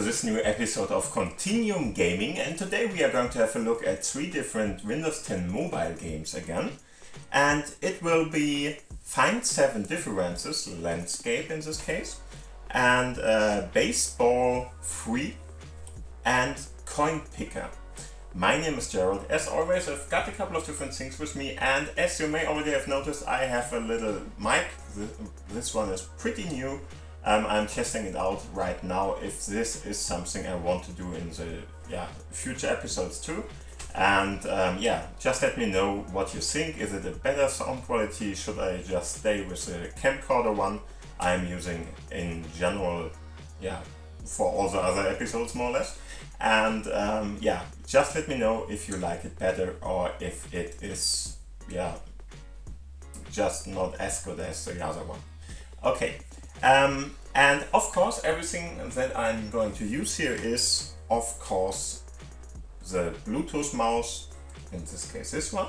this new episode of Continuum Gaming, and today we are going to have a look at 3 different Windows 10 mobile games again. And it will be Find 7 Differences, Landscape in this case, and Baseball.free and Coin Picker. My name is Gerald. As always, I've got a couple of different things with me, and as you may already have noticed, I have a little mic. This one is pretty new. I'm testing it out right now if this is something I want to do in the future episodes too. And just let me know what you think. Is it a better sound quality? Should I just stay with the camcorder one I'm using in general, for all the other episodes more or less? And just let me know if you like it better or if it is just not as good as the other one. Okay. And of course, everything that I'm going to use here is, of course, the Bluetooth mouse, in this case this one.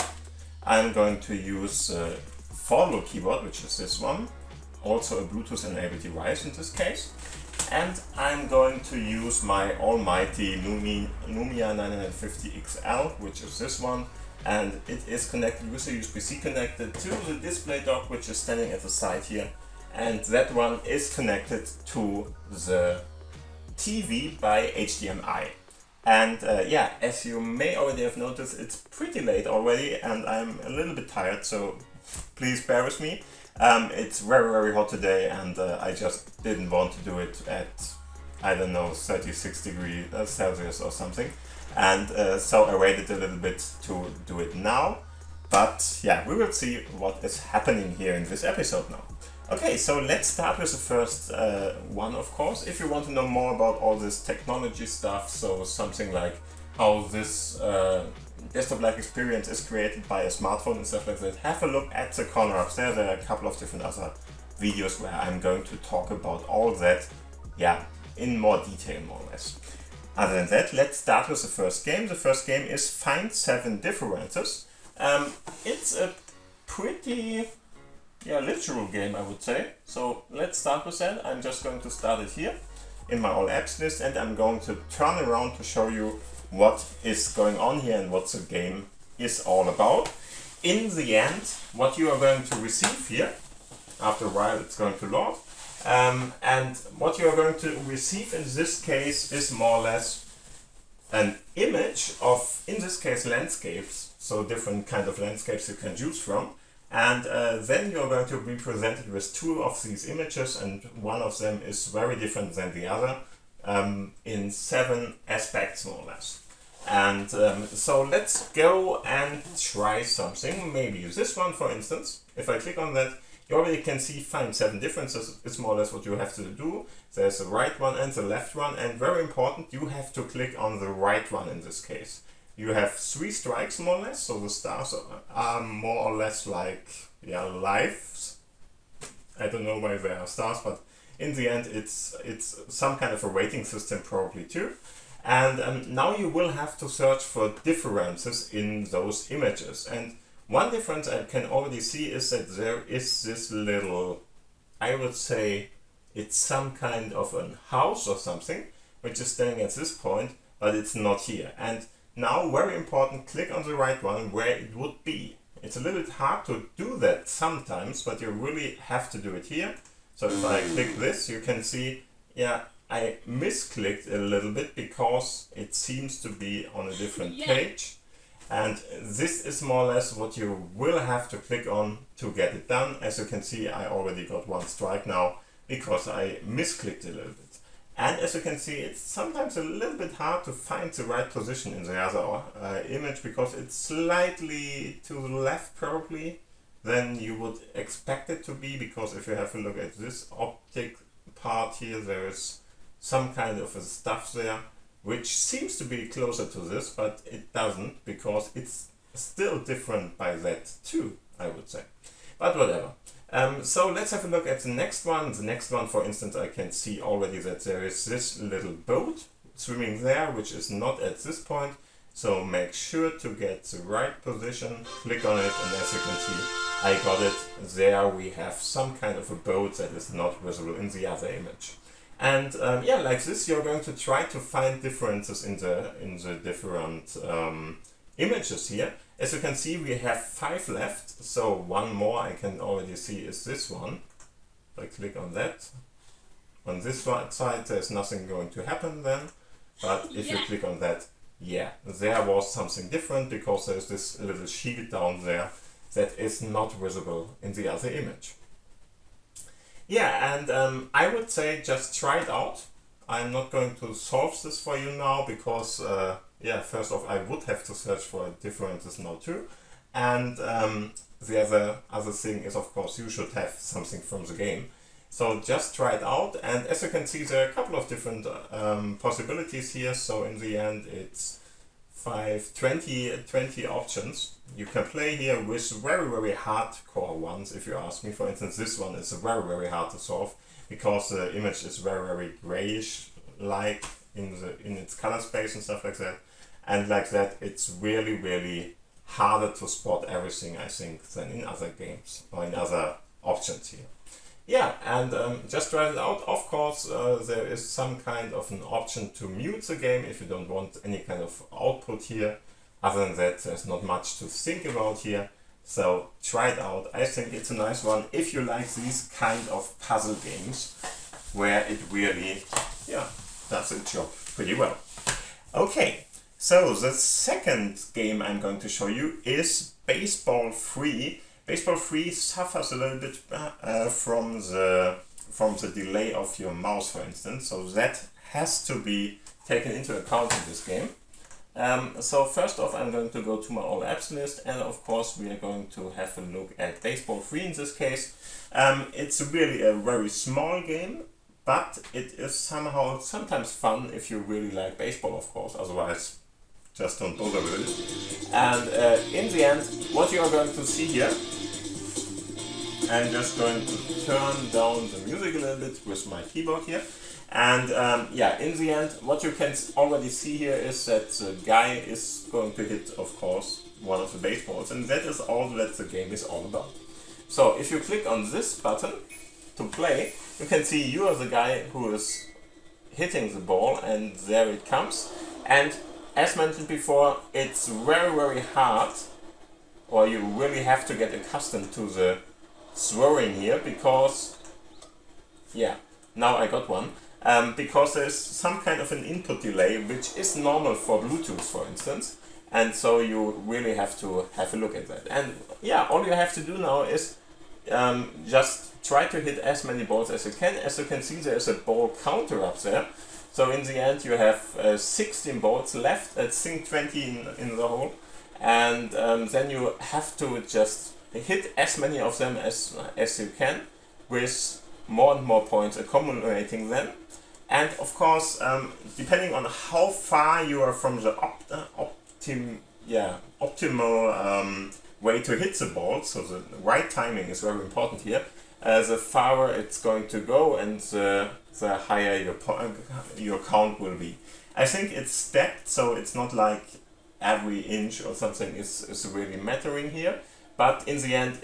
I'm going to use the Foldable keyboard, which is this one, also a Bluetooth enabled device in this case. And I'm going to use my almighty Lumia 950 XL, which is this one, and it is connected with a USB-C connected to the display dock, which is standing at the side here. And that one is connected to the TV by HDMI. And as you may already have noticed, it's pretty late already and I'm a little bit tired, so please bear with me. It's very, very hot today, and I just didn't want to do it at, 36 degrees Celsius or something. And so I waited a little bit to do it now. But we will see what is happening here in this episode now. Okay, so let's start with the first one, of course. If you want to know more about all this technology stuff, so something like how this desktop-like experience is created by a smartphone and stuff like that, have a look at the corner upstairs. There are a couple of different other videos where I'm going to talk about all that, in more detail, more or less. Other than that, let's start with the first game. The first game is Find 7 Differences. It's a pretty literal game, I would say. So let's start with that. I'm just going to start it here in my all apps list, and I'm going to turn around to show you what is going on here and what the game is all about. In the end, what you are going to receive here, after a while it's going to load, and what you are going to receive in this case is more or less an image of, in this case, landscapes, so different kind of landscapes you can choose from. And then you're going to be presented with 2 of these images, and one of them is very different than the other in 7 aspects, more or less. And so let's go and try something. Maybe this one, for instance. If I click on that, you already can see Find 7 Differences. It's more or less what you have to do. There's the right one and the left one, and very important, you have to click on the right one in this case. You have 3 strikes, more or less, so the stars are more or less like lives. I don't know why they are stars, but in the end it's some kind of a rating system probably too. And now you will have to search for differences in those images. And one difference I can already see is that there is this little, I would say it's some kind of a house or something, which is standing at this point, but it's not here. And now, very important, click on the right one where it would be. It's a little bit hard to do that sometimes, but you really have to do it here. So if I click this, you can see, I misclicked a little bit because it seems to be on a different page. And this is more or less what you will have to click on to get it done. As you can see, I already got 1 strike now because I misclicked a little bit. And as you can see, it's sometimes a little bit hard to find the right position in the other image because it's slightly to the left probably than you would expect it to be, because if you have a look at this optic part here, there is some kind of a stuff there which seems to be closer to this, but it doesn't, because it's still different by that too, I would say. But whatever. So let's have a look at the next one. The next one, for instance, I can see already that there is this little boat swimming there, which is not at this point. So make sure to get the right position, click on it, and as you can see, I got it. There we have some kind of a boat that is not visible in the other image. And yeah, like this, you're going to try to find differences in the different images here. As you can see, we have 5 left, so one more I can already see is this one. If I click on that, on this side there's nothing going to happen then, but if you click on that, yeah, there was something different because there's this little shield down there that is not visible in the other image. Yeah, and I would say just try it out. I'm not going to solve this for you now because, yeah, first off, I would have to search for differences now too. And the other thing is, of course, you should have something from the game. So just try it out. And as you can see, there are a couple of different possibilities here. So in the end, it's 20 options. You can play here with very, very hardcore ones. If you ask me, for instance, this one is very, very hard to solve because the image is very, very grayish like in its color space and stuff like that. And like that, it's really, really harder to spot everything, I think, than in other games or in other options here. Yeah, and just try it out. Of course, there is some kind of an option to mute the game if you don't want any kind of output here. Other than that, there's not much to think about here. So try it out. I think it's a nice one if you like these kind of puzzle games where it really, yeah, does its job pretty well. Okay, so the second game I'm going to show you is Baseball.free. Baseball.free suffers a little bit from the delay of your mouse, for instance, so that has to be taken into account in this game. So first off, I'm going to go to my all apps list, and of course we are going to have a look at Baseball.free in this case. It's really a very small game, but it is somehow sometimes fun if you really like baseball, of course, otherwise just don't bother with it. And in the end, what you are going to see here, I'm just going to turn down the music a little bit with my keyboard here. And yeah, in the end, what you can already see here is that the guy is going to hit, of course, one of the baseballs. And that is all that the game is all about. So if you click on this button to play, you can see you are the guy who is hitting the ball, and there it comes. And as mentioned before, it's very, very hard, or you really have to get accustomed to the throwing here because, yeah, now I got one. Because there's some kind of an input delay, which is normal for Bluetooth, for instance. And so you really have to have a look at that. And yeah, all you have to do now is just try to hit as many balls as you can. As you can see, there's a ball counter up there. So in the end, you have 16 balls left. I think 20 in the hole. And then you have to just hit as many of them as you can, with more and more points accumulating then. And of course, depending on how far you are from the optimal way to hit the ball, so the right timing is very important here, the farther it's going to go and the higher your count will be. I think it's stepped, so it's not like every inch or something is really mattering here, but in the end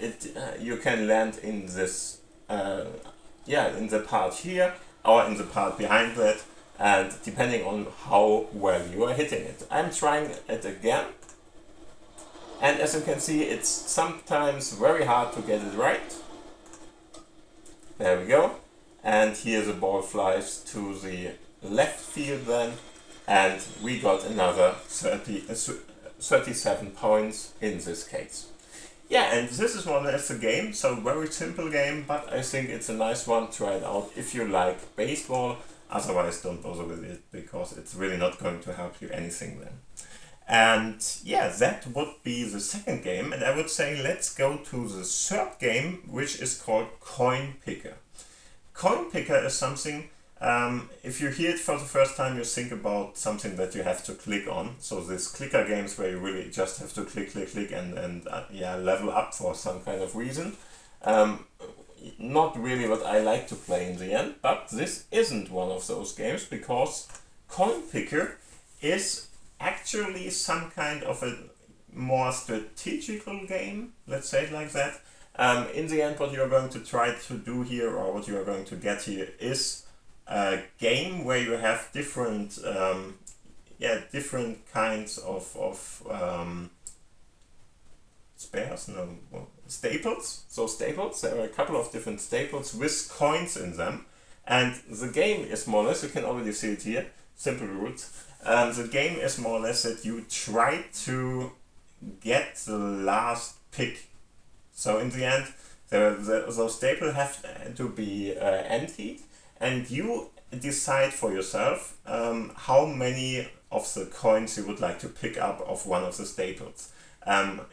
you can land in this in the part here or in the part behind that, and depending on how well you are hitting it. I'm trying it again, and as you can see, it's sometimes very hard to get it right. There we go, and here the ball flies to the left field then, and we got another 37 points in this case. Yeah, and this is more or less the game, so very simple game, but I think it's a nice one. Try it out if you like baseball, otherwise don't bother with it, because it's really not going to help you anything then. And yeah, that would be the second game, and I would say let's go to the third game, which is called Coin Picker. Coin Picker is something, if you hear it for the first time, you think about something that you have to click on. So these clicker games where you really just have to click and level up for some kind of reason. Not really what I like to play in the end, but this isn't one of those games, because Coin Picker is actually some kind of a more strategical game, let's say it like that. In the end, what you're going to try to do here, or what you are going to get here, is game where you have different different kinds of spares, no, staples. So staples, there are a couple of different staples with coins in them. And the game is more or less, you can already see it here, simple rules. The game is more or less that you try to get the last pick. So in the end, those staples have to be emptied, and you decide for yourself how many of the coins you would like to pick up of one of the staples.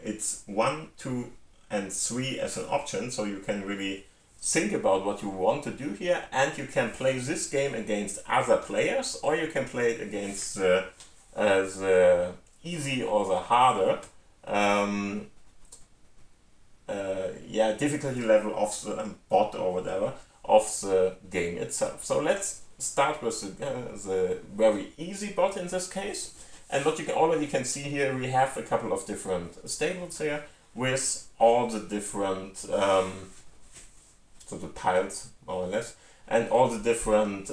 It's 1, 2, and 3 as an option, so you can really think about what you want to do here, and you can play this game against other players, or you can play it against the easy or the harder difficulty level of the bot or whatever of the game itself. So let's start with the very easy bot in this case. And what you already can see here, we have a couple of different staples here with all the different so the tiles, more or less, and all the different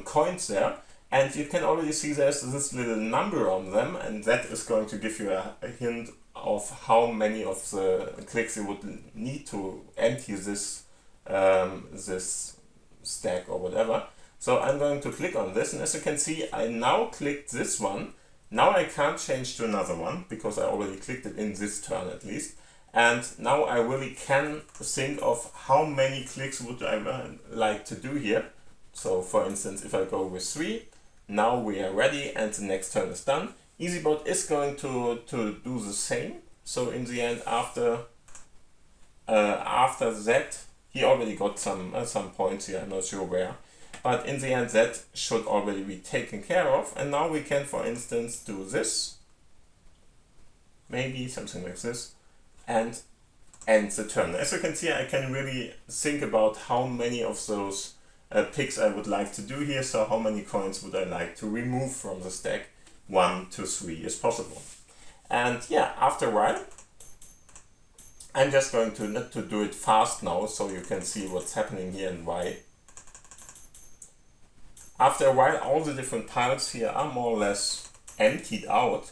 coins there. And you can already see there's this little number on them, and that is going to give you a hint of how many of the clicks you would need to empty this this stack or whatever. So I'm going to click on this, and as you can see, I now clicked this one. Now I can't change to another one because I already clicked it in this turn at least. And now I really can think of how many clicks would I like to do here. So for instance, if I go with 3, now we are ready and the next turn is done. EasyBot is going to do the same. So in the end, after that, he already got some points here, I'm not sure where. But in the end, that should already be taken care of. And now we can, for instance, do this. Maybe something like this. And end the turn. As you can see, I can really think about how many of those picks I would like to do here. So how many coins would I like to remove from the stack? 1 to 3 is possible. And yeah, after a while, I'm just going to do it fast now so you can see what's happening here and why. After a while, all the different tiles here are more or less emptied out.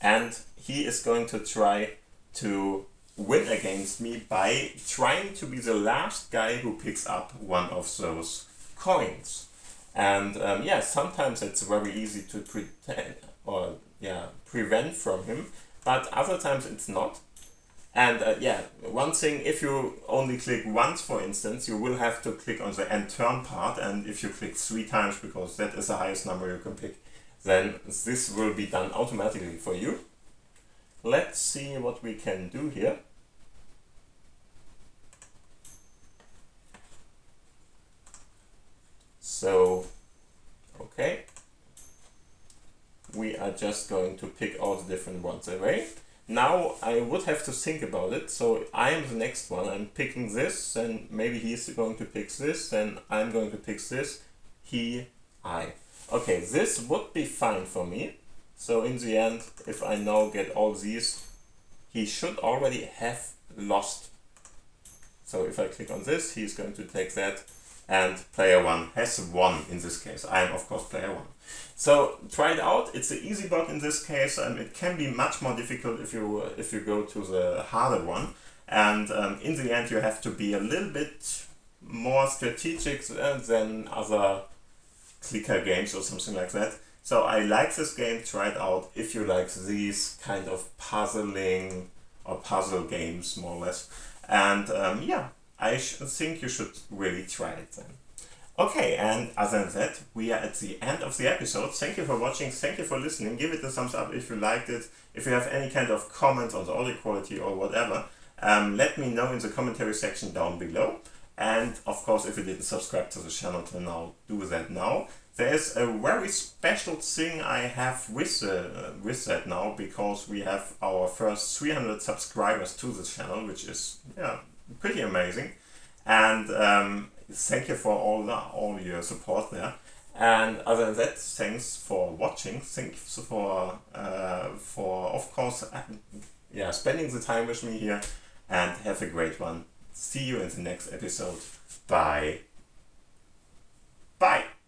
And he is going to try to win against me by trying to be the last guy who picks up one of those coins. And sometimes it's very easy to prevent from him, but other times it's not. And one thing, if you only click once, for instance, you will have to click on the end turn part, and if you click 3 times, because that is the highest number you can pick, then this will be done automatically for you. Let's see what we can do here. So, okay. We are just going to pick all the different ones away. Now I would have to think about it, so I am the next one. I'm picking this, and maybe he's going to pick this, and I'm going to pick this. I. Okay, this would be fine for me. So in the end, if I now get all these, he should already have lost. So if I click on this, he's going to take that, and player 1 has won in this case. I am of course player 1. So try it out. It's an easy bot in this case, and it can be much more difficult if you go to the harder one. And in the end, you have to be a little bit more strategic than other clicker games or something like that. So I like this game. Try it out if you like these kind of puzzling or puzzle games, more or less. And I think you should really try it then. Okay, and other than that, we are at the end of the episode. Thank you for watching, thank you for listening. Give it a thumbs up if you liked it. If you have any kind of comments on the audio quality or whatever, let me know in the commentary section down below. And of course, if you didn't subscribe to the channel till now, do that now. There is a very special thing I have with that now, because we have our first 300 subscribers to the channel, which is pretty amazing. And thank you for all your support there. And other than that, thanks for watching. Thanks for of course spending the time with me here, and have a great one. See you in the next episode. Bye. Bye!